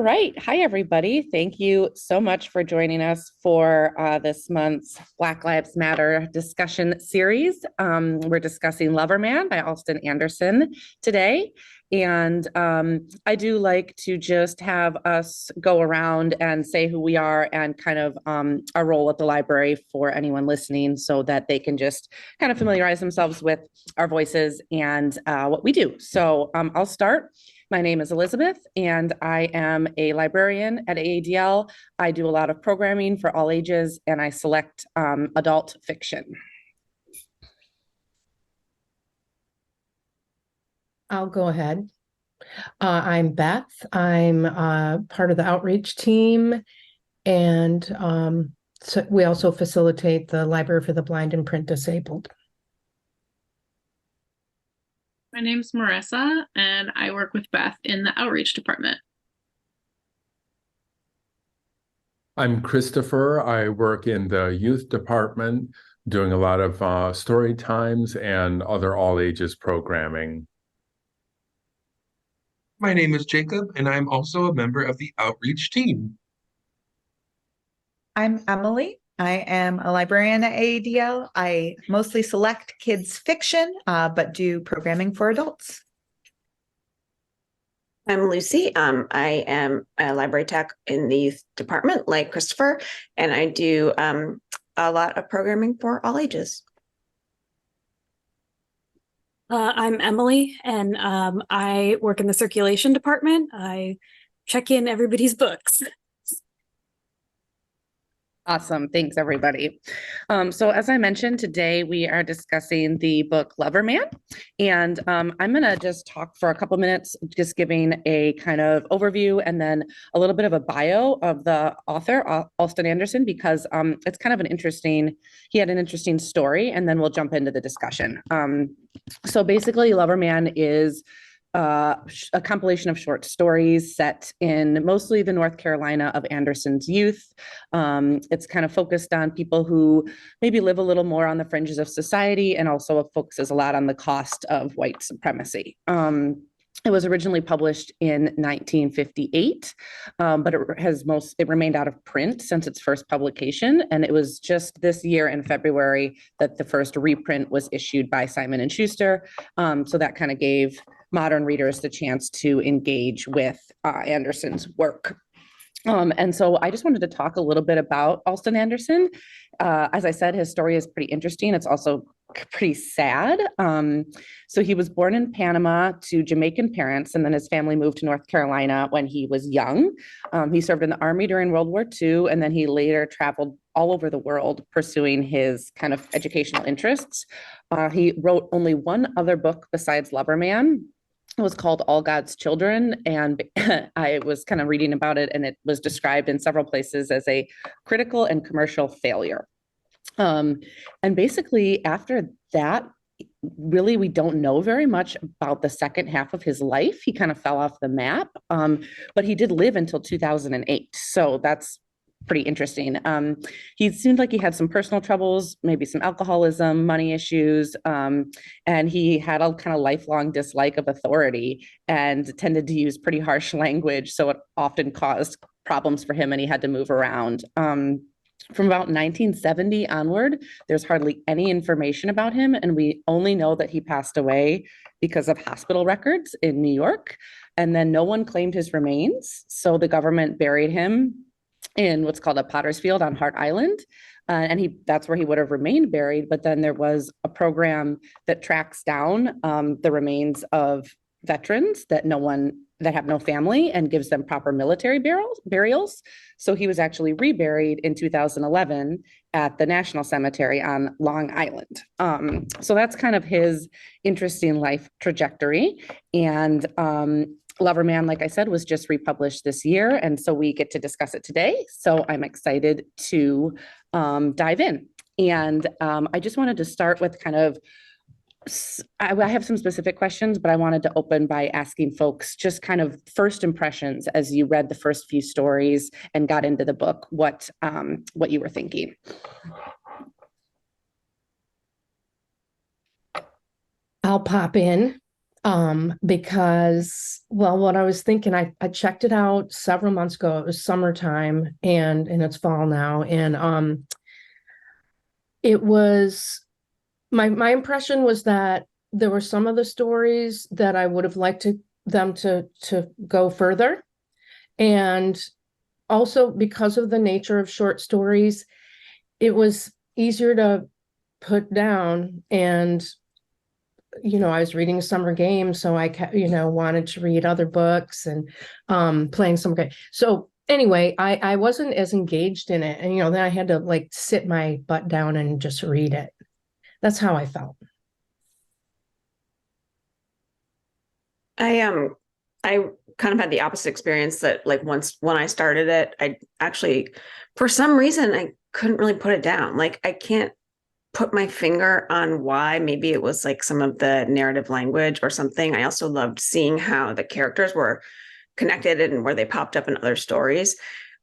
right. Hi, everybody. Thank you so much for joining us for this month's Black Lives Matter discussion series. We're discussing Loverman by Alston Anderson today. And I do like to just have us go around and say who we are and kind of our role at the library for anyone listening so that they can just kind of familiarize themselves with our voices and what we do. So I'll start. My name is Elizabeth, and I am a librarian at AADL. I do a lot of programming for all ages, and I select adult fiction. I'll go ahead. I'm Beth. I'm part of the outreach team, and so we also facilitate the Library for the Blind and Print Disabled. My name's Marissa, and I work with Beth in the outreach department. I'm Christopher. I work in the youth department, doing a lot of story times and other all ages programming. My name is Jacob, and I'm also a member of the outreach team. I'm Emily. I am a librarian at AADL. I mostly select kids fiction, but do programming for adults. I'm Lucy. I am a library tech in the youth department, like Christopher, and I do a lot of programming for all ages. I'm Emily, and I work in the circulation department. I check in everybody's books. Awesome. Thanks, everybody. So as I mentioned, today we are discussing the book Loverman. And I'm going to just talk for a couple minutes, just giving a kind of overview and then a little bit of a bio of the author, Alston Anderson, because it's kind of he had an interesting story, and then we'll jump into the discussion. So basically, Loverman is a compilation of short stories set in mostly the North Carolina of Anderson's youth. It's kind of focused on people who maybe live a little more on the fringes of society, and also focuses a lot on the cost of white supremacy. It was originally published in 1958, but it remained out of print since its first publication. And it was just this year in February that the first reprint was issued by Simon & Schuster. So that kind of gave modern readers the chance to engage with Anderson's work. And so I just wanted to talk a little bit about Alston Anderson. As I said, his story is pretty interesting. It's also pretty sad. So he was born in Panama to Jamaican parents, and then his family moved to North Carolina when he was young. He served in the Army during World War II, and then he later traveled all over the world pursuing his kind of educational interests. He wrote only one other book besides Loverman. It was called All God's Children, and I was kind of reading about it, and it was described in several places as a critical and commercial failure. And basically after that, really, we don't know very much about the second half of his life. He kind of fell off the map, but he did live until 2008. So that's pretty interesting. He seemed like he had some personal troubles, maybe some alcoholism, money issues, and he had a kind of lifelong dislike of authority and tended to use pretty harsh language. So it often caused problems for him, and he had to move around. From about 1970 onward, there's hardly any information about him, and we only know that he passed away because of hospital records in New York, and then no one claimed his remains, so the government buried him in what's called a potter's field on Hart Island. And that's where he would have remained buried. But then there was a program that tracks down the remains of veterans that have no family and gives them proper military burials. So he was actually reburied in 2011 at the National Cemetery on Long Island. So that's kind of his interesting life trajectory. And Loverman, like I said, was just republished this year, and so we get to discuss it today. So I'm excited to dive in. And I just wanted to start with kind of, I have some specific questions, but I wanted to open by asking folks just kind of first impressions as you read the first few stories and got into the book, what you were thinking. I'll pop in. Because, well, what I was thinking, I checked it out several months ago. It was summertime and it's fall now. And it was my impression was that there were some of the stories that I would have liked them to go further. And also because of the nature of short stories, it was easier to put down. And I was reading a summer game, so I wanted to read other books and playing some game. So anyway, I wasn't as engaged in it, and then I had to like sit my butt down and just read it. That's how I felt. I kind of had the opposite experience, that like when I started it, I actually, for some reason, I couldn't really put it down. Like I can't put my finger on why. Maybe it was like some of the narrative language or something. I also loved seeing how the characters were connected and where they popped up in other stories.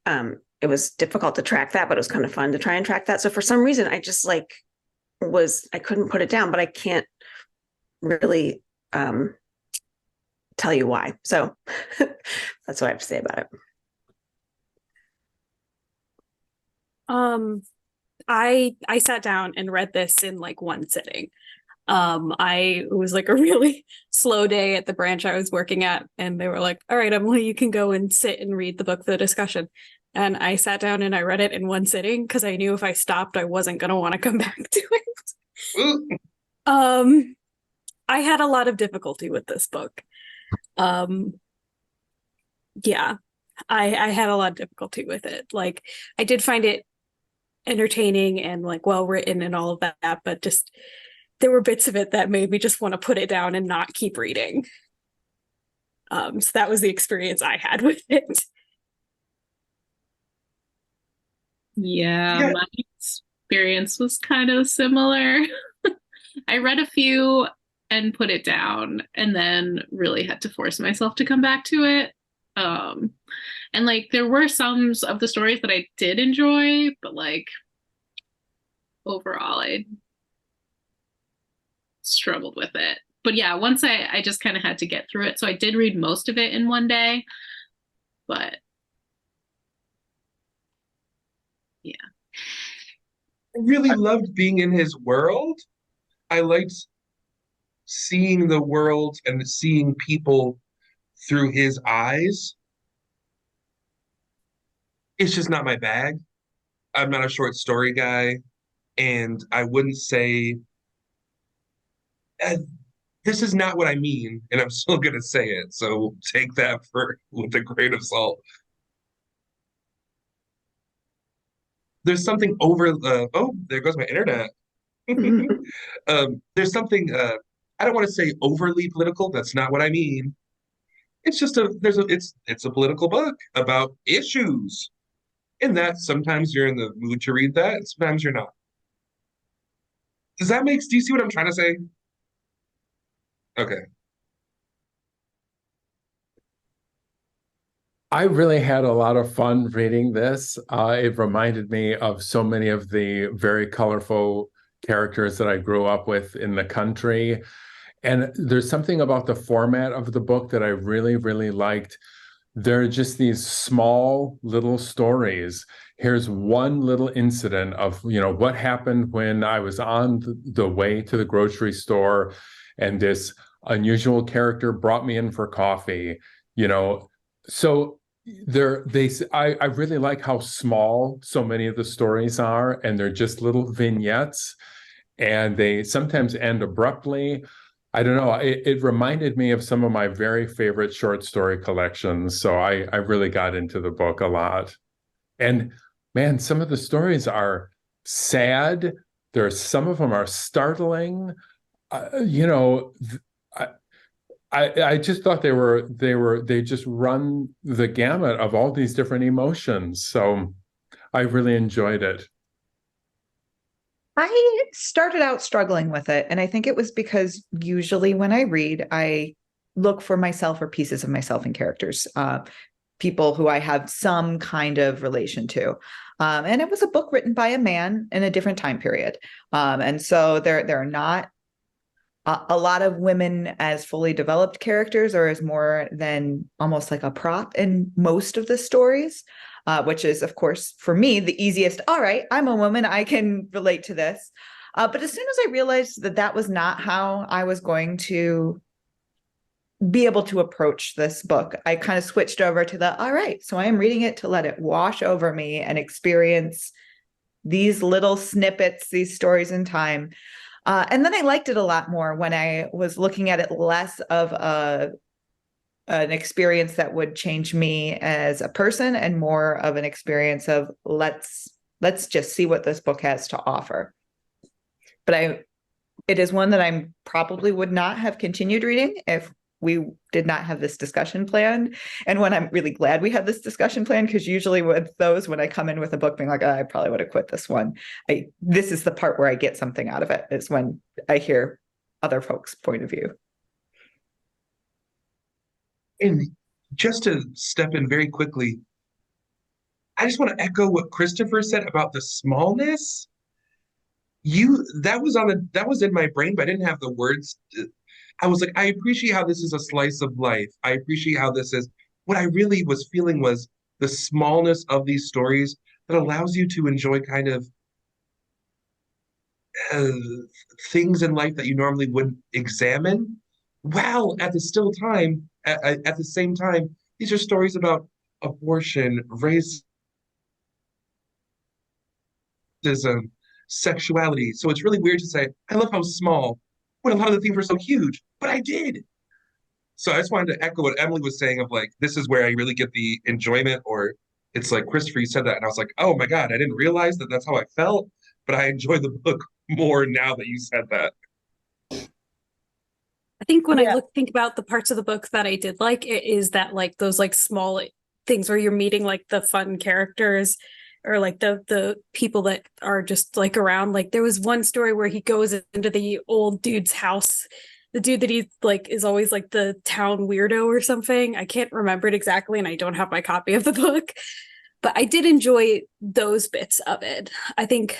It was difficult to track that, but it was kind of fun to try and track that. So for some reason, I just I couldn't put it down, but I can't really tell you why. So that's what I have to say about it. I sat down and read this in like one sitting. It was like a really slow day at the branch I was working at, and they were like, all right, Emily, you can go and sit and read the book for the discussion. And I sat down and I read it in one sitting because I knew if I stopped, I wasn't going to want to come back to it. I had a lot of difficulty with this book. Yeah, I had a lot of difficulty with it. Like, I did find it entertaining and like well written and all of that, but just there were bits of it that made me just want to put it down and not keep reading. So that was the experience I had with it. Yeah, my experience was kind of similar. I read a few and put it down, and then really had to force myself to come back to it. And like there were some of the stories that I did enjoy, but like overall I struggled with it. But yeah, once I just kind of had to get through it. So I did read most of it in one day, but yeah. I really loved being in his world. I liked seeing the world and seeing people through his eyes. It's just not my bag. I'm not a short story guy, and I wouldn't say this is not what I mean, and I'm still gonna say it. So take that with a grain of salt. There's something over the there goes my internet. There's something I don't want to say overly political. That's not what I mean. It's just it's a political book about issues. And that sometimes you're in the mood to read that, and sometimes you're not. Do you see what I'm trying to say? Okay. I really had a lot of fun reading this. It reminded me of so many of the very colorful characters that I grew up with in the country. And there's something about the format of the book that I really, really liked. There are just these small little stories. Here's one little incident of, what happened when I was on the way to the grocery store and this unusual character brought me in for coffee, So I really like how small so many of the stories are, and they're just little vignettes, and they sometimes end abruptly. I don't know. It reminded me of some of my very favorite short story collections. So I really got into the book a lot. And man, some of the stories are sad. Some of them are startling. I just thought they just run the gamut of all these different emotions. So I really enjoyed it. I started out struggling with it, and I think it was because usually when I read, I look for myself or pieces of myself in characters, people who I have some kind of relation to. And it was a book written by a man in a different time period. And so there are not a lot of women as fully developed characters or as more than almost like a prop in most of the stories, which is, of course, for me, the easiest. All right, I'm a woman, I can relate to this. But as soon as I realized that that was not how I was going to be able to approach this book, I kind of switched over to the, all right, so I am reading it to let it wash over me and experience these little snippets, these stories in time. And then I liked it a lot more when I was looking at it less of an experience that would change me as a person and more of an experience of let's just see what this book has to offer. But it is one that I probably would not have continued reading if we did not have this discussion planned. And when I'm really glad we had this discussion plan, because usually with those, when I come in with a book being like, oh, I probably would have quit this one. This is the part where I get something out of it, is when I hear other folks' point of view. And just to step in very quickly, I just want to echo what Christopher said about the smallness. That was in my brain, but I didn't have the words. I was like, I appreciate how this is a slice of life. I appreciate how this is. What I really was feeling was the smallness of these stories that allows you to enjoy kind of things in life that you normally wouldn't examine. While at the same time, these are stories about abortion, racism, sexuality. So it's really weird to say, I love how small, when a lot of the themes were so huge, but I did. So I just wanted to echo what Emily was saying of like, this is where I really get the enjoyment, or it's like, Christopher, you said that. And I was like, oh my God, I didn't realize that that's how I felt, but I enjoy the book more now that you said that. I think when I think about the parts of the book that I did like, it is that like those like small things where you're meeting like the fun characters or like the people that are just like around. Like there was one story where he goes into the old dude's house, the dude that he like is always like the town weirdo or something. I can't remember it exactly, and I don't have my copy of the book, but I did enjoy those bits of it. I think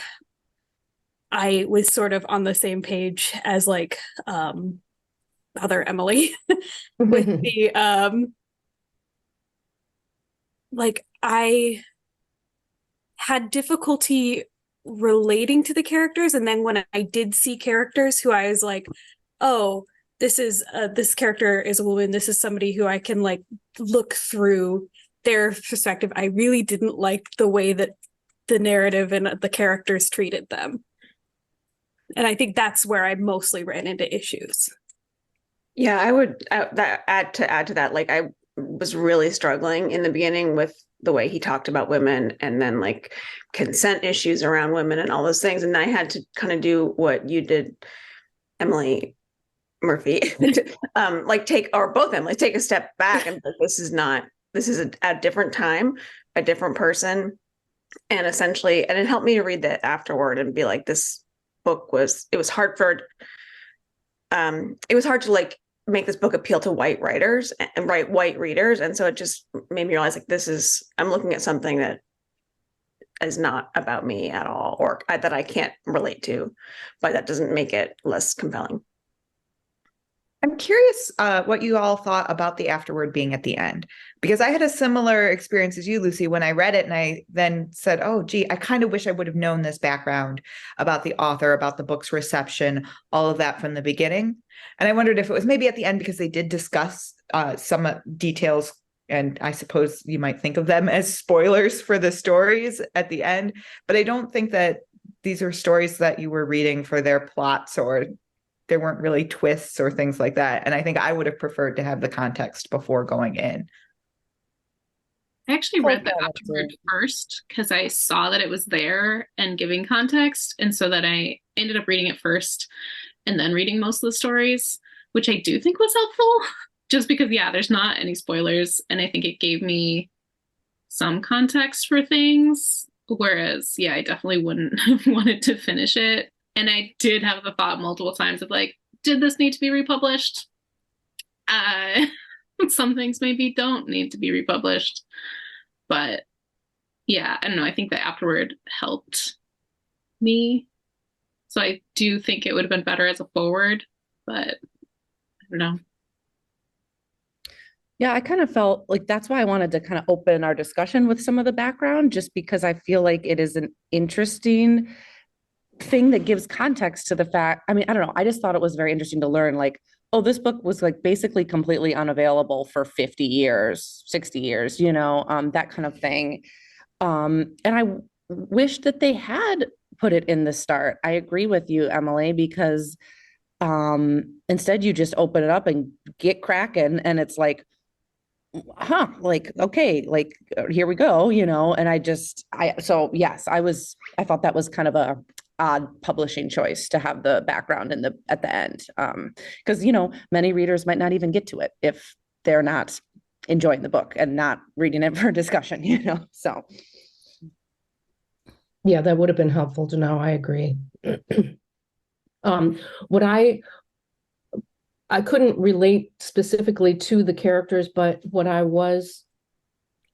I was sort of on the same page as like other Emily with the like I had difficulty relating to the characters, and then when I did see characters who I was like, oh, this character is a woman, this is somebody who I can like look through their perspective, I really didn't like the way that the narrative and the characters treated them. And I think that's where I mostly ran into issues. Yeah, I would add to that. Like I was really struggling in the beginning with the way he talked about women, and then like consent issues around women and all those things. And I had to kind of do what you did, Emily Murphy, like take a step back and like, this is a different time, a different person. And essentially, and it helped me to read that afterward and be like, this book it was hard to like make this book appeal to white writers and white readers. And so it just made me realize like, I'm looking at something that is not about me at all, or that I can't relate to, but that doesn't make it less compelling. I'm curious what you all thought about the afterword being at the end, because I had a similar experience as you, Lucy, when I read it, and I then said, oh, gee, I kind of wish I would have known this background about the author, about the book's reception, all of that from the beginning. And I wondered if it was maybe at the end because they did discuss some details, and I suppose you might think of them as spoilers for the stories at the end. But I don't think that these are stories that you were reading for their plots, or there weren't really twists or things like that. And I think I would have preferred to have the context before going in. I actually read the afterward first because I saw that it was there and giving context. And so that I ended up reading it first and then reading most of the stories, which I do think was helpful just because, yeah, there's not any spoilers. And I think it gave me some context for things. Whereas, yeah, I definitely wouldn't have wanted to finish it. And I did have the thought multiple times of like, did this need to be republished? Some things maybe don't need to be republished. But yeah, I don't know. I think the afterword helped me. So I do think it would have been better as a forward but I don't know. Yeah, I kind of felt like that's why I wanted to kind of open our discussion with some of the background, just because I feel like it is an interesting thing that gives context to the fact. I mean, I don't know. I just thought it was very interesting to learn, like, oh, this book was like basically completely unavailable for 50 years, 60 years, that kind of thing. And I wish that they had put it in the start. I agree with you, Emily, because instead you just open it up and get cracking, and it's like, like, okay, like, here we go, and so yes, I thought that was kind of a odd publishing choice to have the background at the end. Because, many readers might not even get to it if they're not enjoying the book and not reading it for discussion, so. Yeah, that would have been helpful to know. I agree. What I couldn't relate specifically to the characters, but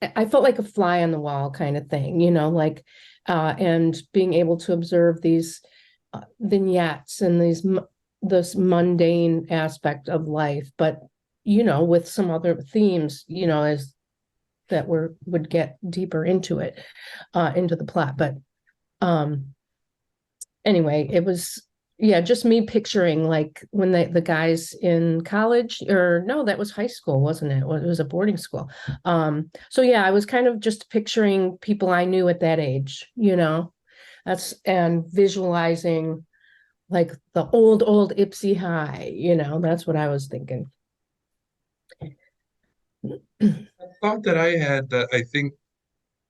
I felt like a fly on the wall kind of thing, like, and being able to observe these vignettes and this mundane aspect of life, but, with some other themes, as that would get deeper into it, into the plot. But anyway, it was, yeah, just me picturing like when the guys in college, or no, that was high school, wasn't it? Well, it was a boarding school. So yeah, I was kind of just picturing people I knew at that age, and visualizing like the old Ipsy High, that's what I was thinking. Thought that I had that I think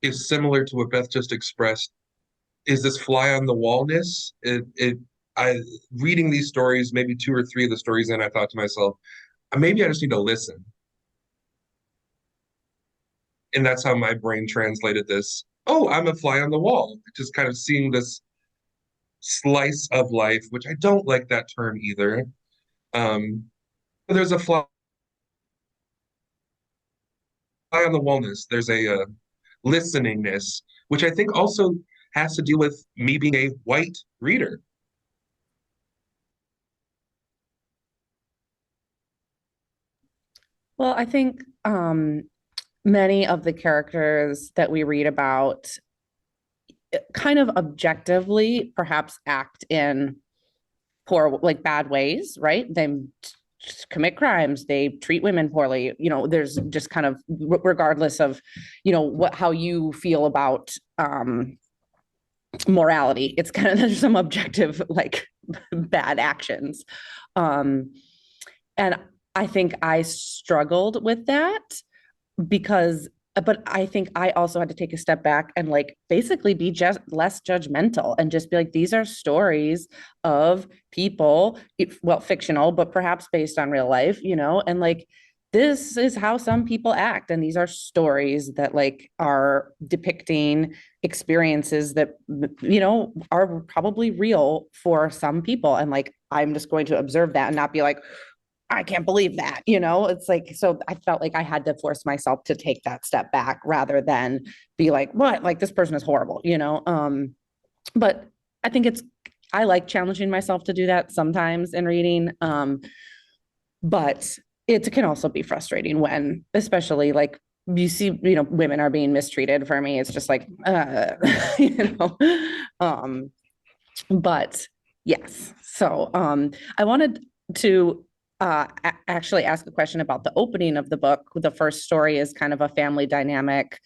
is similar to what Beth just expressed is this fly on the wallness. I reading these stories, maybe two or three of the stories in, I thought to myself, maybe I just need to listen. And that's how my brain translated this. Oh, I'm a fly on the wall. Just kind of seeing this slice of life, which I don't like that term either. But there's a fly on the wallness. There's a listeningness, which I think also has to do with me being a white reader. Well, I think many of the characters that we read about kind of objectively perhaps act in poor, like bad ways, right? They commit crimes, they treat women poorly, there's just kind of regardless of, how you feel about morality, it's kind of, there's some objective like bad actions. And I think I struggled with that but I think I also had to take a step back and like basically be just less judgmental and just be like, these are stories of people, well, fictional, but perhaps based on real life, and like, this is how some people act. And these are stories that like are depicting experiences that, are probably real for some people. And like, I'm just going to observe that and not be like, I can't believe that, it's like, so I felt like I had to force myself to take that step back rather than be like, what, like this person is horrible, but I think I like challenging myself to do that sometimes in reading. But it can also be frustrating when, especially like you see, women are being mistreated. For me, it's just like, but yes. So, I wanted to actually ask a question about the opening of the book. The first story is kind of a family dynamic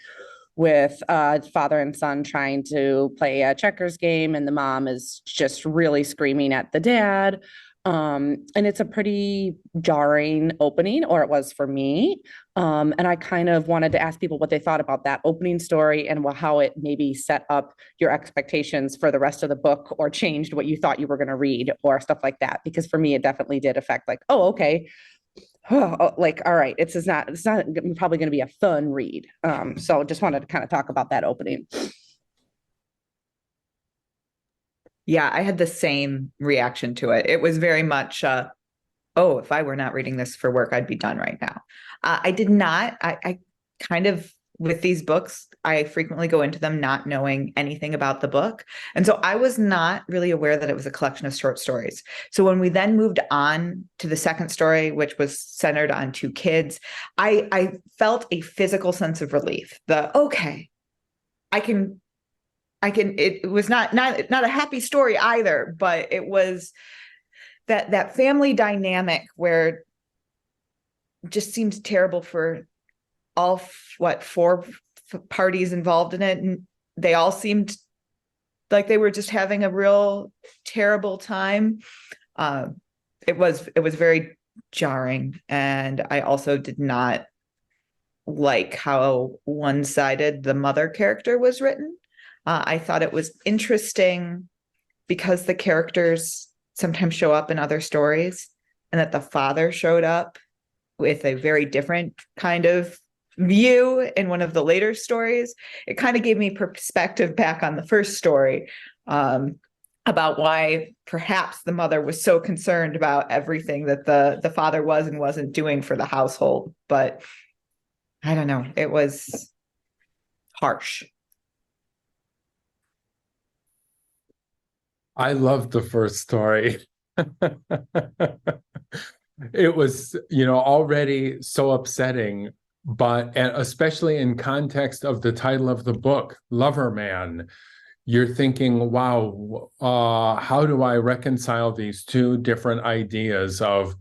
with father and son trying to play a checkers game, and the mom is just really screaming at the dad. And it's a pretty jarring opening, or it was for me. And I kind of wanted to ask people what they thought about that opening story and how it maybe set up your expectations for the rest of the book or changed what you thought you were going to read or stuff like that. Because for me, it definitely did affect like, oh, okay. Like, all right, it's not probably going to be a fun read. So just wanted to kind of talk about that opening. Yeah, I had the same reaction to it. It was very much, oh, if I were not reading this for work, I'd be done right now. I did not. I kind of, with these books, I frequently go into them not knowing anything about the book. And so I was not really aware that it was a collection of short stories. So when we then moved on to the second story, which was centered on two kids, I felt a physical sense of relief. Okay, it was not a happy story either, but it was that family dynamic where just seemed terrible for all four parties involved in it, and they all seemed like they were just having a real terrible time. It was very jarring, and I also did not like how one-sided the mother character was written. I thought it was interesting because the characters sometimes show up in other stories, and that the father showed up with a very different kind of view in one of the later stories. It kind of gave me perspective back on the first story, about why perhaps the mother was so concerned about everything that the father was and wasn't doing for the household. But I don't know, it was harsh. I loved the first story. It was, already so upsetting, and especially in context of the title of the book, Lover Man, you're thinking, wow, how do I reconcile these two different ideas of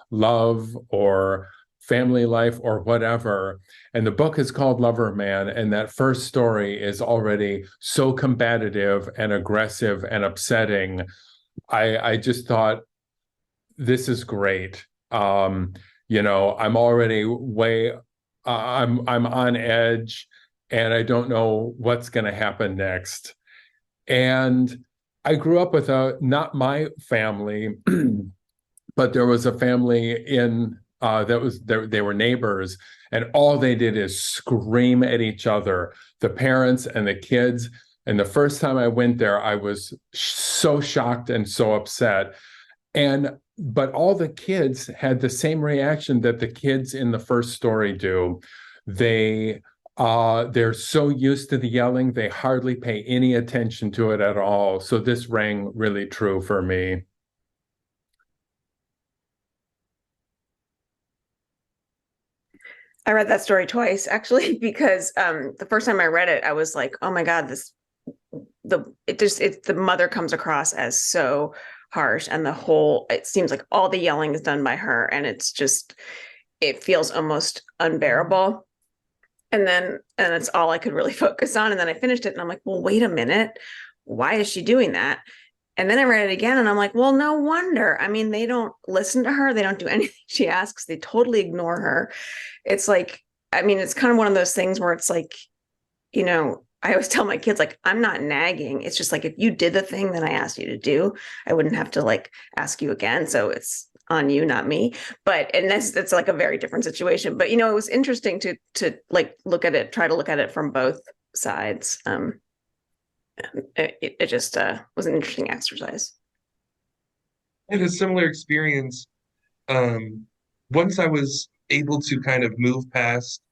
love or family life or whatever? And the book is called Lover Man, and that first story is already so combative and aggressive and upsetting. I just thought, this is great. I'm already I'm on edge, and I don't know what's going to happen next. And I grew up with not my family, but there was a family they were neighbors, and all they did is scream at each other, the parents and the kids. And the first time I went there, I was so shocked and so upset. But all the kids had the same reaction that the kids in the first story do. They're so used to the yelling, they hardly pay any attention to it at all. So this rang really true for me. I read that story twice, actually, because the first time I read it, I was like, oh my God, the mother comes across as so harsh, and it seems like all the yelling is done by her, and it feels almost unbearable. And it's all I could really focus on. And then I finished it and I'm like, well, wait a minute. Why is she doing that? And then I read it again and I'm like, well, no wonder. I mean, they don't listen to her. They don't do anything she asks. They totally ignore her. It's like, I mean, it's kind of one of those things where it's like, I always tell my kids, like, I'm not nagging. It's just like, if you did the thing that I asked you to do, I wouldn't have to ask you again. So it's on you, not me. And that's like a very different situation. But, it was interesting to look at it, try to look at it from both sides. It just was an interesting exercise. I had a similar experience. Once I was able to kind of move past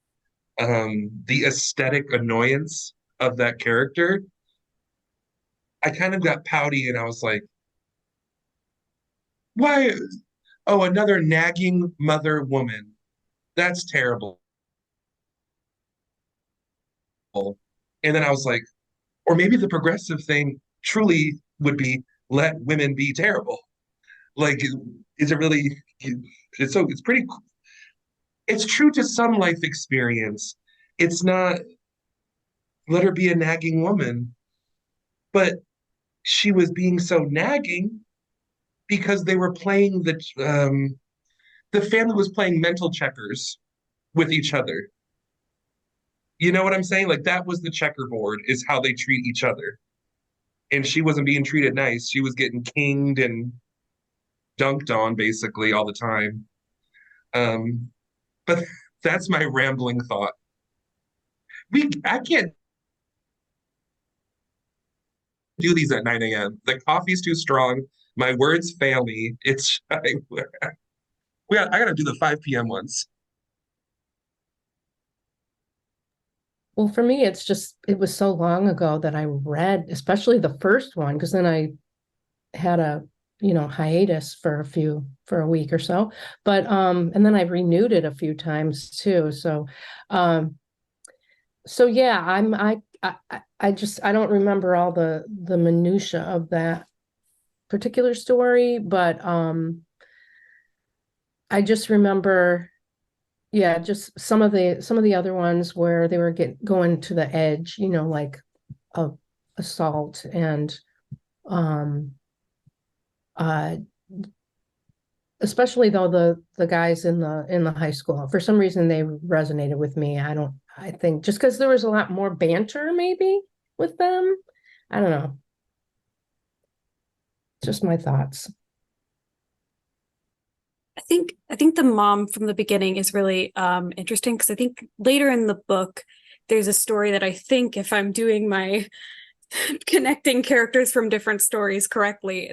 the aesthetic annoyance of that character, I kind of got pouty and I was like, why? Oh, another nagging mother woman. That's terrible. And then I was like, or maybe the progressive thing truly would be let women be terrible. Like, is it really? It's pretty. It's true to some life experience. It's not let her be a nagging woman, but she was being so nagging because they were playing the family was playing mental checkers with each other. You know what I'm saying? Like, that was the checkerboard, is how they treat each other. And she wasn't being treated nice. She was getting kinged and dunked on basically all the time. But that's my rambling thought. I can't do these at 9 a.m. The coffee's too strong. My words fail me. I got to do the 5 p.m. ones. Well, for me, it's just, it was so long ago that I read, especially the first one, because then I had a, hiatus for a week or so. But and then I renewed it a few times too. So yeah, I don't remember all the minutia of that particular story, but I just remember, yeah, just some of the other ones where they were going to the edge, like assault and um uh especially though the guys in the high school, for some reason they resonated with me. I think just because there was a lot more banter maybe with them. I don't know. Just my thoughts. I think the mom from the beginning is really interesting, because I think later in the book there's a story that I think, if I'm doing my connecting characters from different stories correctly,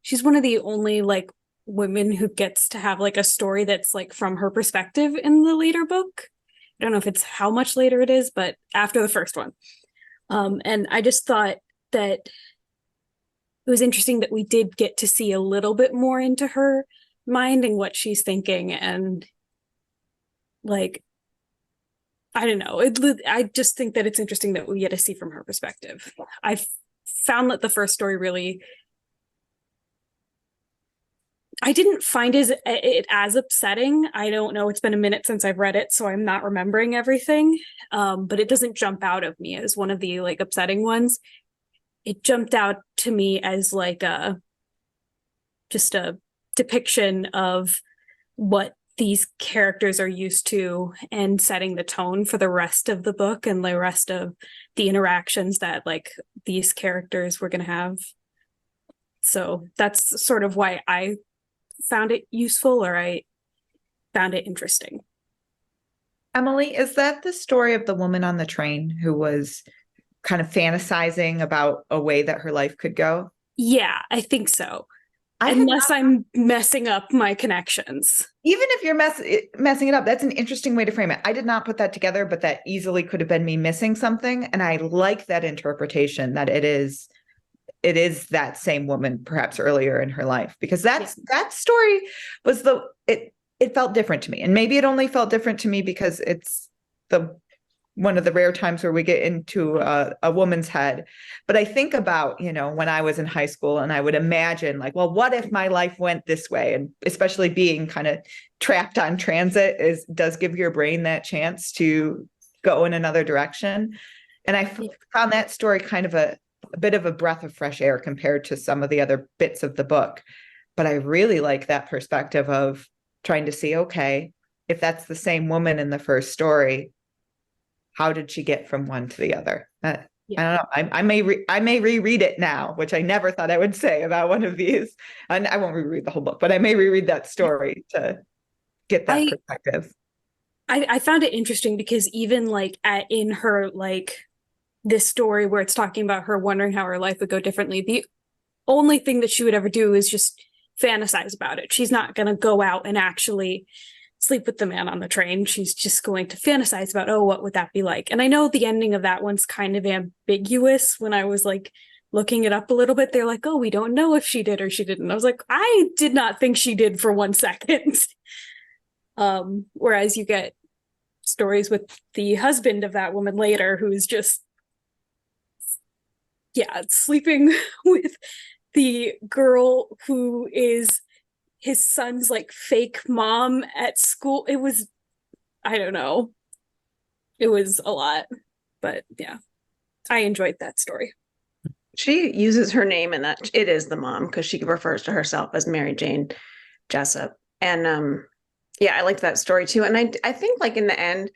she's one of the only like women who gets to have like a story that's like from her perspective in the later book. I don't know if it's how much later it is, but after the first one. And I just thought that it was interesting that we did get to see a little bit more into her mind and what she's thinking, and like, I don't know, I just think that it's interesting that we get to see from her perspective. I found that the first story really, I didn't find it as upsetting. I don't know, it's been a minute since I've read it, so I'm not remembering everything, but it doesn't jump out of me as one of the like upsetting ones. It jumped out to me as like just a depiction of what these characters are used to and setting the tone for the rest of the book and the rest of the interactions that like these characters were going to have. So that's sort of why I found it useful, or I found it interesting. Emily, is that the story of the woman on the train who was kind of fantasizing about a way that her life could go? Yeah, I think so. Unless I'm messing up my connections. Even if you're messing it up, that's an interesting way to frame it. I did not put that together, but that easily could have been me missing something. And I like that interpretation, that it is that same woman perhaps earlier in her life, because that story was it felt different to me. And maybe it only felt different to me because it's one of the rare times where we get into a woman's head. But I think about, when I was in high school, and I would imagine like, well, what if my life went this way? And especially being kind of trapped on transit does give your brain that chance to go in another direction. And I found that story kind of a bit of a breath of fresh air compared to some of the other bits of the book. But I really like that perspective of trying to see, okay, if that's the same woman in the first story, how did she get from one to the other? I don't know. I may reread it now, which I never thought I would say about one of these. And I won't reread the whole book, but I may reread that story to get that perspective. I found it interesting because even like in her like this story where it's talking about her wondering how her life would go differently, the only thing that she would ever do is just fantasize about it. She's not going to go out and actually sleep with the man on the train. She's just going to fantasize about, oh, what would that be like? And I know the ending of that one's kind of ambiguous. When I was like looking it up a little bit, they're like, oh, we don't know if she did or she didn't. I was like, I did not think she did for 1 second. Whereas you get stories with the husband of that woman later, who's just sleeping with the girl who is his son's like fake mom at school. It was, I don't know. It was a lot, but yeah, I enjoyed that story. She uses her name in that it is the mom, because she refers to herself as Mary Jane Jessup. And I liked that story too. And I think like in the end,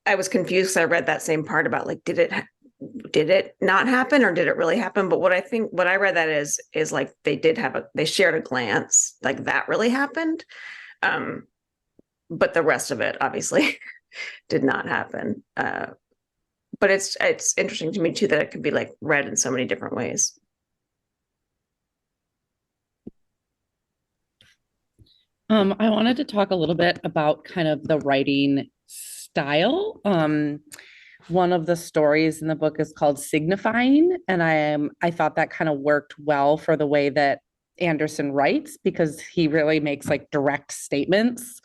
I was confused because I read that same part about like, did it not happen or did it really happen? But what I read that is like they shared a glance, like that really happened. But the rest of it obviously did not happen. But it's interesting to me too that it could be like read in so many different ways. I wanted to talk a little bit about kind of the writing style. one of the stories in the book is called Signifying, and I thought that kind of worked well for the way that Anderson writes, because he really makes like direct statements.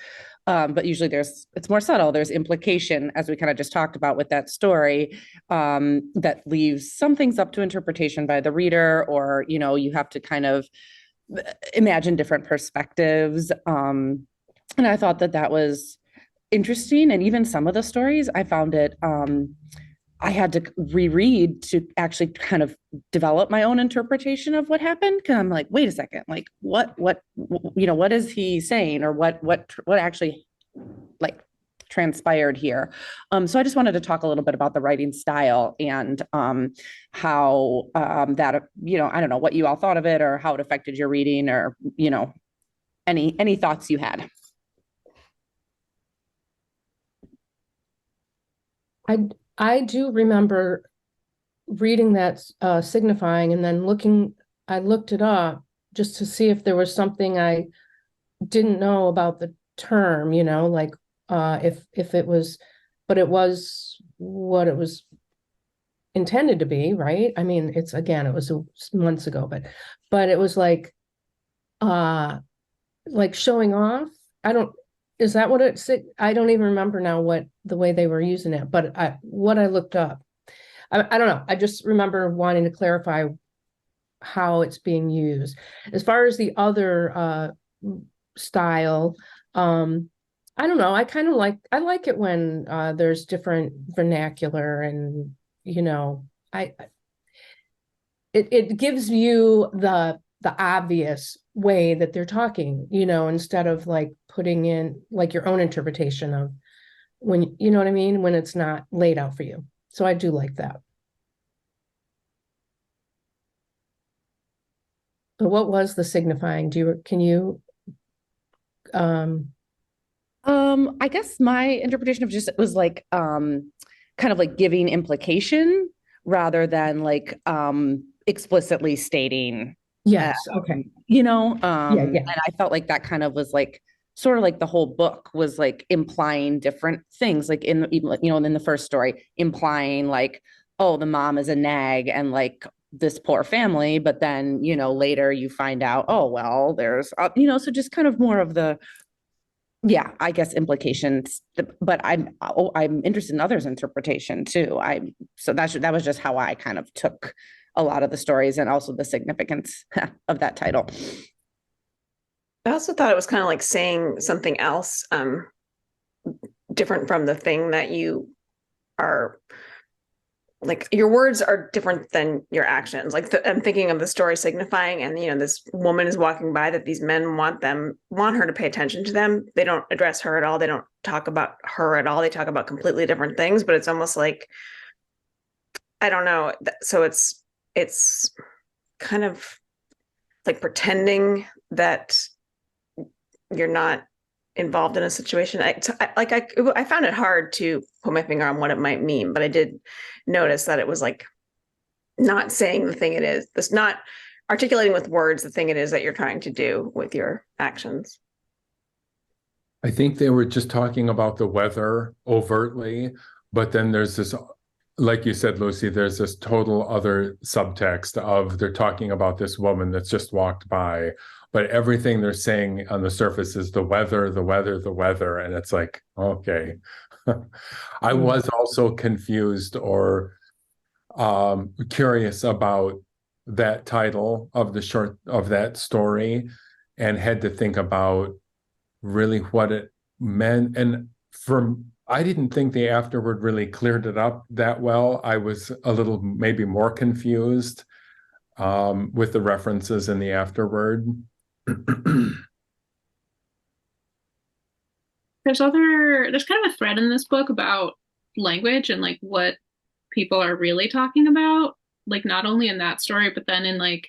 But usually it's more subtle. There's implication, as we kind of just talked about with that story, that leaves some things up to interpretation by the reader, or, you have to kind of imagine different perspectives. And I thought that was interesting. And even some of the stories, I found it, I had to reread to actually kind of develop my own interpretation of what happened. Cause I'm like, wait a second, like what is he saying, or what actually like transpired here. So I just wanted to talk a little bit about the writing style, and how that, I don't know what you all thought of it, or how it affected your reading, or, any thoughts you had. I do remember reading that Signifying, and then I looked it up just to see if there was something I didn't know about the term, like if it was, but it was what it was intended to be, right? I mean, it was months ago, but it was like showing off. Is that what I don't even remember now what the way they were using it, but what I looked up, I don't know. I just remember wanting to clarify how it's being used. As far as the other style, I don't know. I like it when there's different vernacular, and it gives you the obvious way that they're talking, instead of like putting in like your own interpretation of when, you know what I mean, when it's not laid out for you. So I do like that. But what was the Signifying? I guess my interpretation of just was like kind of like giving implication rather than like explicitly stating. Yes. Okay. And I felt like that kind of was like sort of like the whole book was like implying different things, like in the first story, implying like, oh, the mom is a nag and like this poor family, but then later you find out, oh well, there's so just kind of more of the, I guess, implications. But I'm interested in others' interpretation too. So that was just how I kind of took a lot of the stories, and also the significance of that title. I also thought it was kind of like saying something else, different from the thing that you are, like your words are different than your actions. Like I'm thinking of the story Signifying, and this woman is walking by that these men want her to pay attention to them. They don't address her at all. They don't talk about her at all. They talk about completely different things, but it's almost like, I don't know. So it's kind of like pretending that you're not involved in a situation. I found it hard to put my finger on what it might mean, but I did notice that it was like not saying the thing it is. This not articulating with words the thing it is that you're trying to do with your actions. I think they were just talking about the weather overtly, but then there's this, like you said, Lucy, there's this total other subtext of they're talking about this woman that's just walked by, but everything they're saying on the surface is the weather, the weather, the weather. And it's like, okay. I was also confused or curious about that title of that story, and had to think about really what it meant. And I didn't think the afterword really cleared it up that well. I was a little maybe more confused with the references in the afterword. There's kind of a thread in this book about language and like what people are really talking about, like not only in that story, but then in like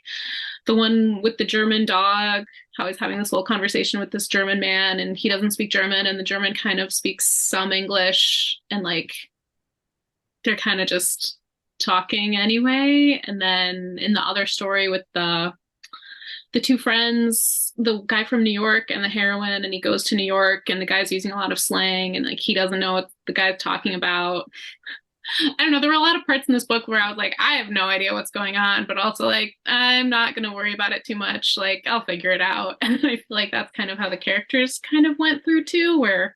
the one with the German dog, how he's having this whole conversation with this German man and he doesn't speak German and the German kind of speaks some English, and like they're kind of just talking anyway. And then in the other story with the two friends, the guy from New York and the heroine, and he goes to New York and the guy's using a lot of slang and like he doesn't know what the guy's talking about. I don't know. There were a lot of parts in this book where I was like, I have no idea what's going on, but also like, I'm not going to worry about it too much. Like, I'll figure it out. And I feel like that's kind of how the characters kind of went through too, where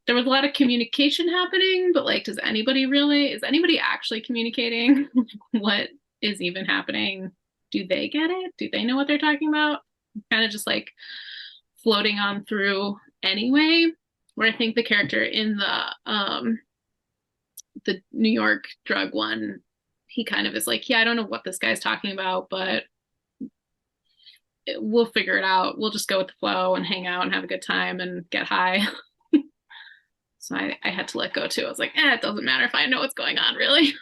there was a lot of communication happening, but like, is anybody actually communicating? What is even happening? Do they get it? Do they know what they're talking about? Kind of just like floating on through anyway, where I think the character in the New York drug one, he kind of is like, yeah, I don't know what this guy's talking about, but we'll figure it out. We'll just go with the flow and hang out and have a good time and get high. So I had to let go too. I was like, it doesn't matter if I know what's going on, really.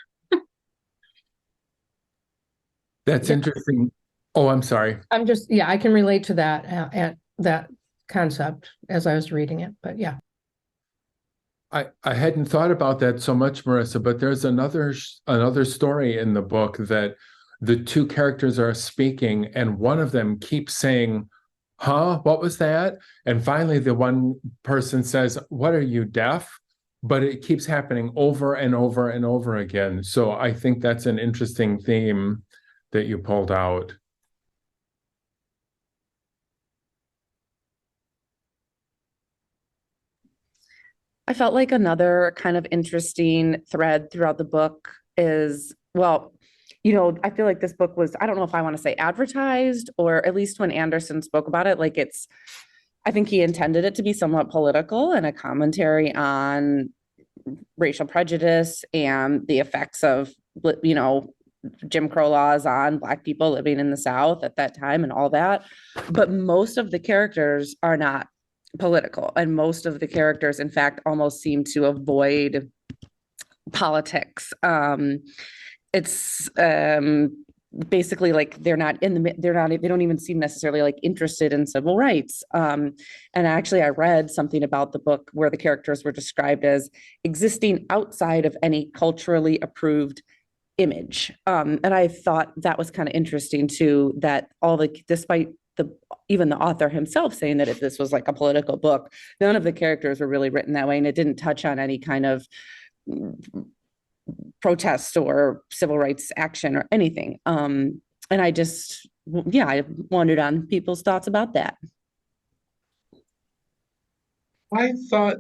That's interesting. Oh, I'm sorry. I can relate to that at that concept as I was reading it, but yeah. I hadn't thought about that so much, Marissa, but there's another story in the book that the two characters are speaking and one of them keeps saying, huh, what was that? And finally the one person says, what, are you deaf? But it keeps happening over and over and over again. So I think that's an interesting theme that you pulled out. I felt like another kind of interesting thread throughout the book is, well, I feel like this book was, I don't know if I want to say advertised, or at least when Anderson spoke about it, like I think he intended it to be somewhat political and a commentary on racial prejudice and the effects of, Jim Crow laws on Black people living in the South at that time and all that. But most of the characters are not political, and most of the characters in fact almost seem to avoid politics. It's basically like they don't even seem necessarily like interested in civil rights. And actually I read something about the book where the characters were described as existing outside of any culturally approved image. And I thought that was kind of interesting too, that despite even the author himself saying that this was like a political book, none of the characters were really written that way, and it didn't touch on any kind of protest or civil rights action or anything. And I wondered on people's thoughts about that. I thought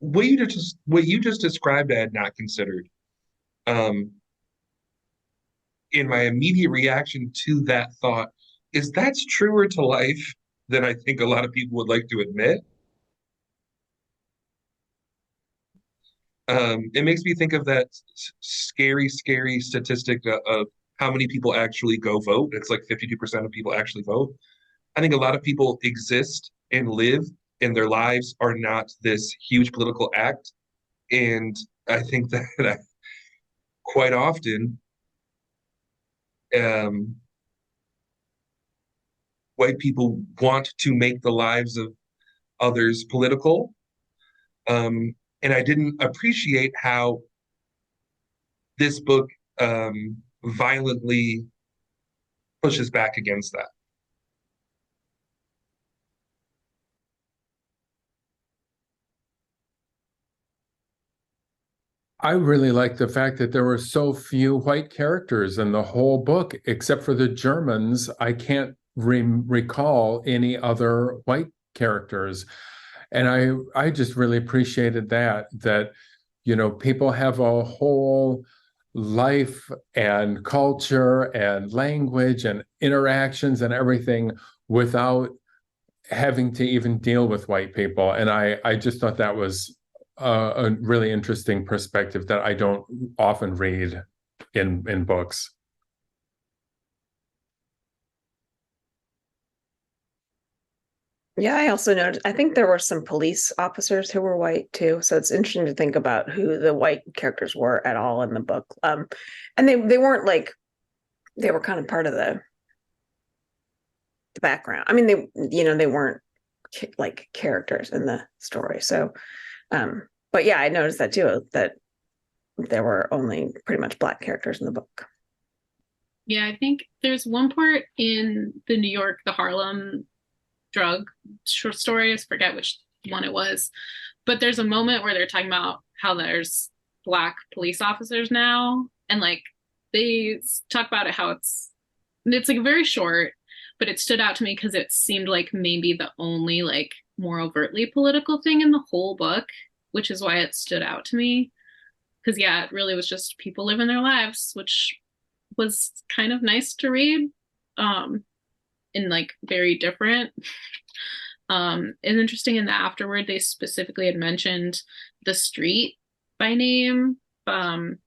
what you just described, I had not considered. In my immediate reaction to that thought is that's truer to life than I think a lot of people would like to admit. It makes me think of that scary statistic of how many people actually go vote. It's like 52% of people actually vote. I think a lot of people exist and live, and their lives are not this huge political act. And I think that quite often, white people want to make the lives of others political. And I didn't appreciate how this book violently pushes back against that. I really like the fact that there were so few white characters in the whole book, except for the Germans. I can't recall any other white characters. And I just really appreciated that people have a whole life and culture and language and interactions and everything without having to even deal with white people. And I just thought that was a really interesting perspective that I don't often read in books. Yeah, I also noticed, I think there were some police officers who were white too. So it's interesting to think about who the white characters were at all in the book. And they weren't like, they were kind of part of the background. I mean, they weren't like characters in the story. So, but yeah, I noticed that too, that there were only pretty much Black characters in the book. Yeah, I think there's one part in the Harlem drug short story. I forget which one it was, but there's a moment where they're talking about how there's Black police officers now, and like they talk about it how it's like very short, but it stood out to me because it seemed like maybe the only like more overtly political thing in the whole book, which is why it stood out to me. Because yeah, it really was just people living their lives, which was kind of nice to read, and like very different. It's interesting in the afterword they specifically had mentioned The Street by name, by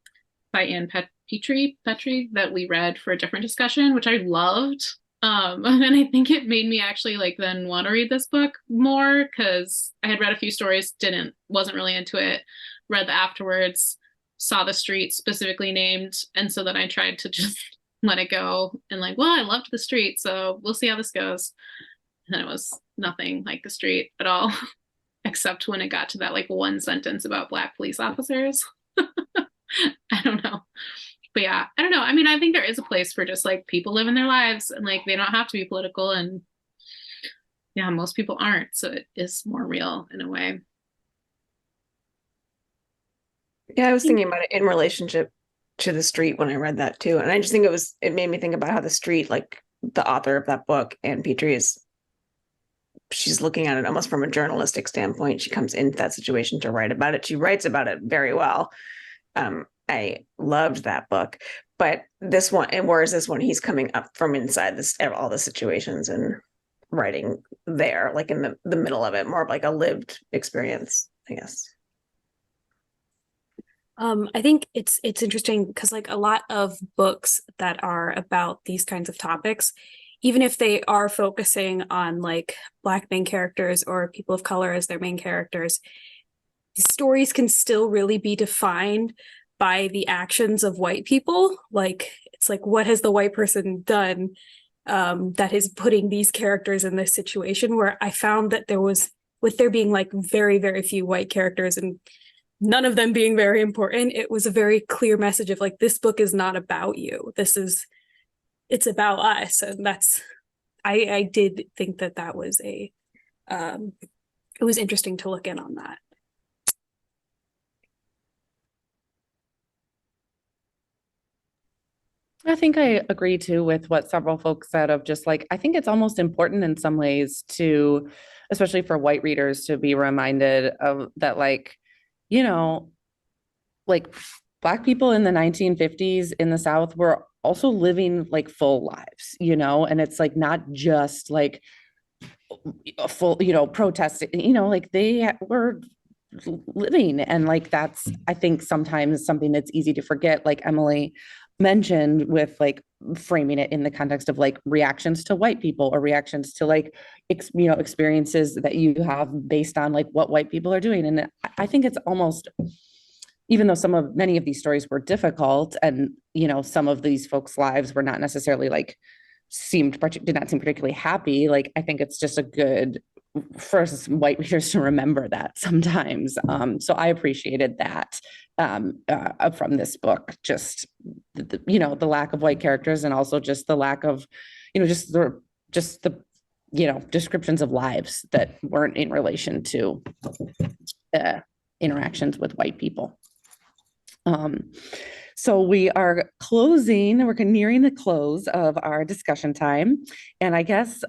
Ann Petrie that we read for a different discussion, which I loved. And I think it made me actually like then want to read this book more, because I had read a few stories, wasn't really into it, read the afterwards, saw The Street specifically named, and so then I tried to just let it go and like, well, I loved The Street, so we'll see how this goes. And it was nothing like The Street at all, except when it got to that like one sentence about Black police officers. I don't know. But yeah, I don't know. I mean, I think there is a place for just like people living their lives, and like they don't have to be political, and yeah, most people aren't. So it is more real in a way. Yeah, I was thinking about it in relationship to The Street when I read that too. And I just think it made me think about how The Street, like the author of that book, Ann Petrie, she's looking at it almost from a journalistic standpoint. She comes into that situation to write about it. She writes about it very well. I loved that book, but this one, and whereas this one, he's coming up from inside all the situations and writing there, like in the middle of it, more of like a lived experience, I guess. I think it's interesting because like a lot of books that are about these kinds of topics, even if they are focusing on like Black main characters or people of color as their main characters, stories can still really be defined by the actions of white people. Like it's like, what has the white person done that is putting these characters in this situation? Where I found that with there being like very, very few white characters and none of them being very important, it was a very clear message of like, this book is not about you. It's about us. And I did think that was it was interesting to look in on that. I think I agree too with what several folks said of just like, I think it's almost important in some ways to, especially for white readers, to be reminded of that, like, you know, like Black people in the 1950s in the South were also living like full lives, and it's like not just like a full, protesting, like they were living. And like that's, I think, sometimes something that's easy to forget, like Emily mentioned, with like framing it in the context of like reactions to white people or reactions to like experiences that you have based on like what white people are doing. And I think it's almost, even though many of these stories were difficult, and some of these folks' lives were not necessarily like did not seem particularly happy, like I think it's just a good for white readers to remember that sometimes. So I appreciated that from this book, just the lack of white characters, and also just the lack of, just the descriptions of lives that weren't in relation to interactions with white people. So we are we're nearing the close of our discussion time. And I guess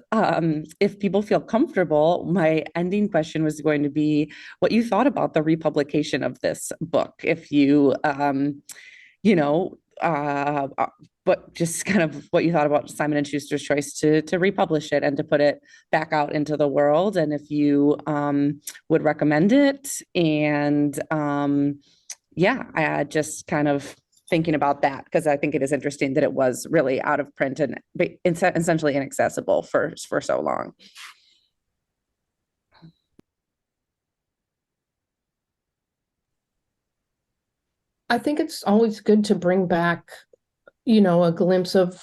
if people feel comfortable, my ending question was going to be what you thought about the republication of this book. If you, but just kind of what you thought about Simon & Schuster's choice to republish it and to put it back out into the world, and if you would recommend it. And I just kind of thinking about that, because I think it is interesting that it was really out of print and essentially inaccessible for so long. I think it's always good to bring back, a glimpse of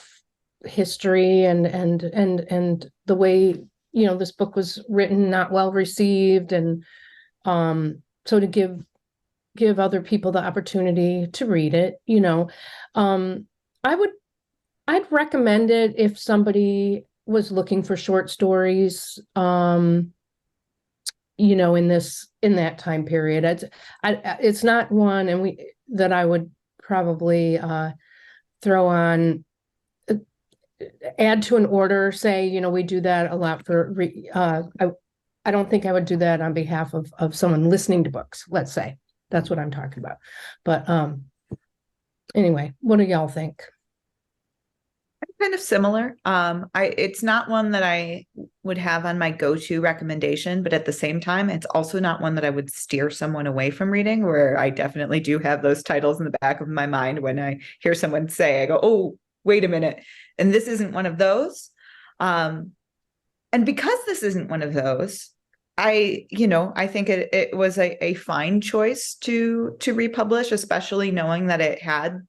history and the way, this book was written, not well received. And so to give other people the opportunity to read it, I'd recommend it if somebody was looking for short stories. in that time period. It's not one that I would probably throw on, add to an order, say, we do that a lot for, I don't think I would do that on behalf of someone listening to books, let's say. That's what I'm talking about. But anyway, what do y'all think? Kind of similar. It's not one that I would have on my go-to recommendation, but at the same time, it's also not one that I would steer someone away from reading, where I definitely do have those titles in the back of my mind when I hear someone say, I go, oh, wait a minute. And this isn't one of those. And because this isn't one of those, I think it was a fine choice to republish, especially knowing that it had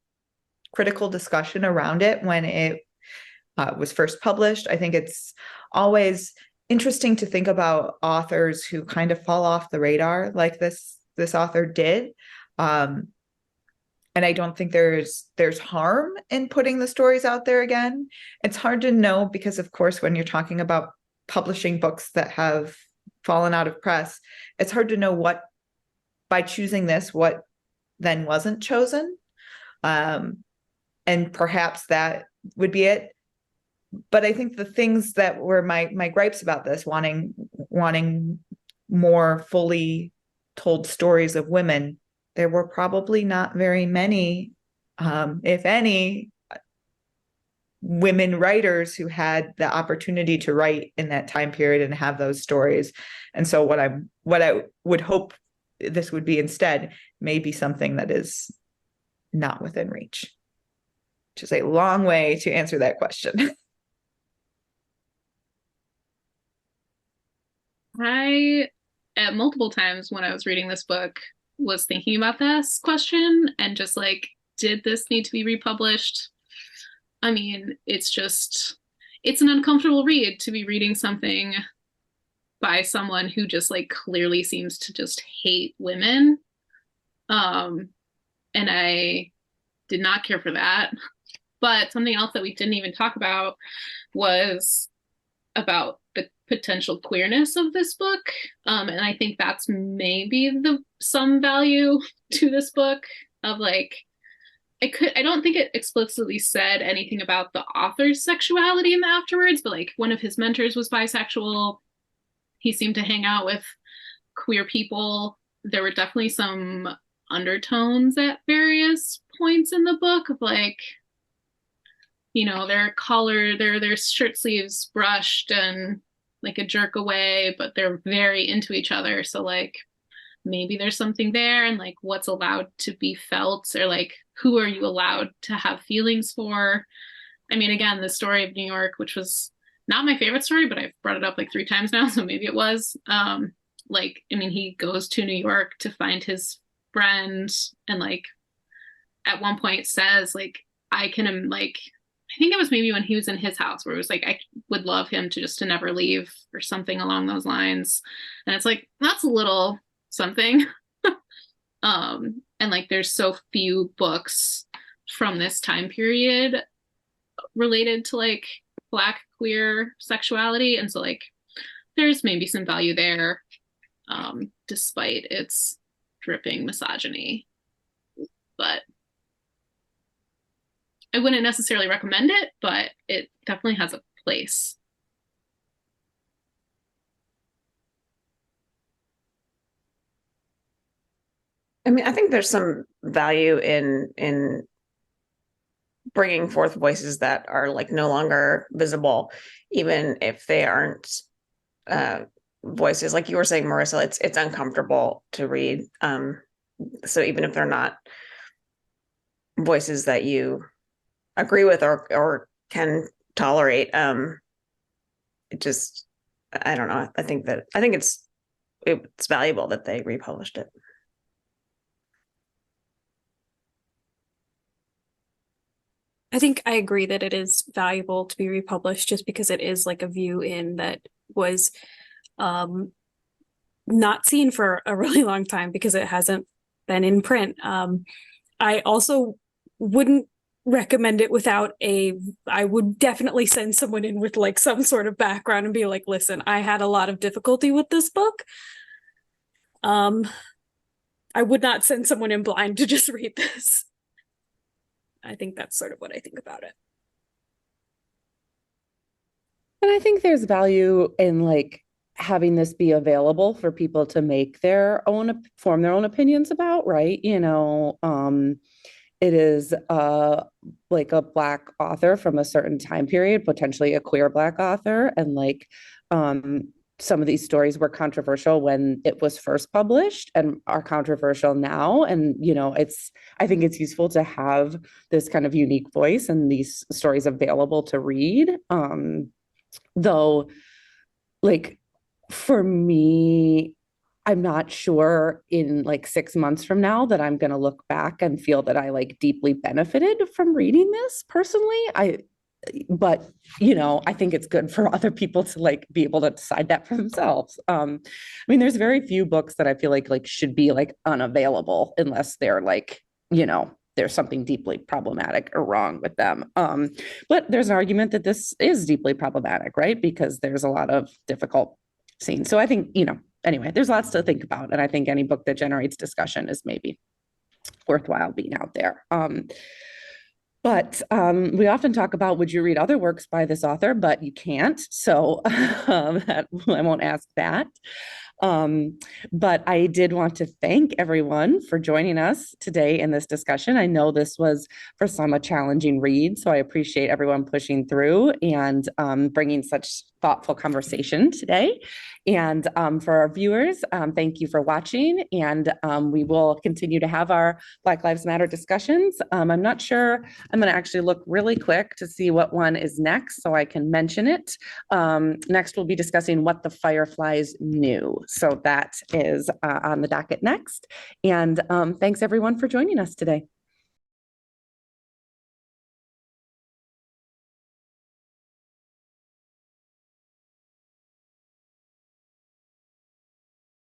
critical discussion around it when it was first published. I think it's always interesting to think about authors who kind of fall off the radar like this author did. And I don't think there's harm in putting the stories out there again. It's hard to know because, of course, when you're talking about publishing books that have fallen out of press, it's hard to know what, by choosing this, what then wasn't chosen. And perhaps that would be it. But I think the things that were my gripes about this, wanting more fully told stories of women, there were probably not very many, if any, women writers who had the opportunity to write in that time period and have those stories. And so what I would hope this would be instead may be something that is not within reach, which is a long way to answer that question. I, at multiple times when I was reading this book, was thinking about this question and just like, did this need to be republished? I mean, it's an uncomfortable read to be reading something by someone who just like clearly seems to just hate women. And I did not care for that. But something else that we didn't even talk about was about the potential queerness of this book. And I think that's maybe some value to this book of like, I don't think it explicitly said anything about the author's sexuality in the afterwards, but like one of his mentors was bisexual. He seemed to hang out with queer people. There were definitely some undertones at various points in the book of like, their collar, their shirt sleeves brushed and like a jerk away, but they're very into each other. So like maybe there's something there, and like what's allowed to be felt, or like who are you allowed to have feelings for? I mean, again, the story of New York, which was not my favorite story, but I've brought it up like 3 times now, so maybe it was. He goes to New York to find his friend, and like at one point says like, I think it was maybe when he was in his house where it was like, I would love him to never leave or something along those lines. And it's like, that's a little something. And like, there's so few books from this time period related to like Black queer sexuality. And so like, there's maybe some value there, despite its dripping misogyny. But I wouldn't necessarily recommend it, but it definitely has a place. I mean, I think there's some value in bringing forth voices that are like no longer visible, even if they aren't voices like you were saying, Marissa. It's uncomfortable to read. So even if they're not voices that you agree with or can tolerate, it just, I don't know. I think it's valuable that they republished it. I think I agree that it is valuable to be republished, just because it is like a view in that was not seen for a really long time because it hasn't been in print. I also wouldn't recommend it without I would definitely send someone in with like some sort of background and be like, listen, I had a lot of difficulty with this book. I would not send someone in blind to just read this. I think that's sort of what I think about it. And I think there's value in like having this be available for people to make their own, form their own opinions about, right? It is like a Black author from a certain time period, potentially a queer Black author, and like some of these stories were controversial when it was first published and are controversial now. And I think it's useful to have this kind of unique voice and these stories available to read. Though, like, for me, I'm not sure in like 6 months from now that I'm going to look back and feel that I like deeply benefited from reading this personally. But I think it's good for other people to like be able to decide that for themselves. I mean, there's very few books that I feel like should be like unavailable unless they're like, there's something deeply problematic or wrong with them. But there's an argument that this is deeply problematic, right? Because there's a lot of difficult scenes. So I think, anyway, there's lots to think about. And I think any book that generates discussion is maybe worthwhile being out there. But we often talk about, would you read other works by this author? But you can't. So I won't ask that. But I did want to thank everyone for joining us today in this discussion. I know this was for some a challenging read, so I appreciate everyone pushing through and bringing such thoughtful conversation today. And for our viewers, thank you for watching. And we will continue to have our Black Lives Matter discussions. I'm not sure, I'm going to actually look really quick to see what one is next so I can mention it. Next, we'll be discussing What the Fireflies Knew. So that is on the docket next. And thanks everyone for joining us today.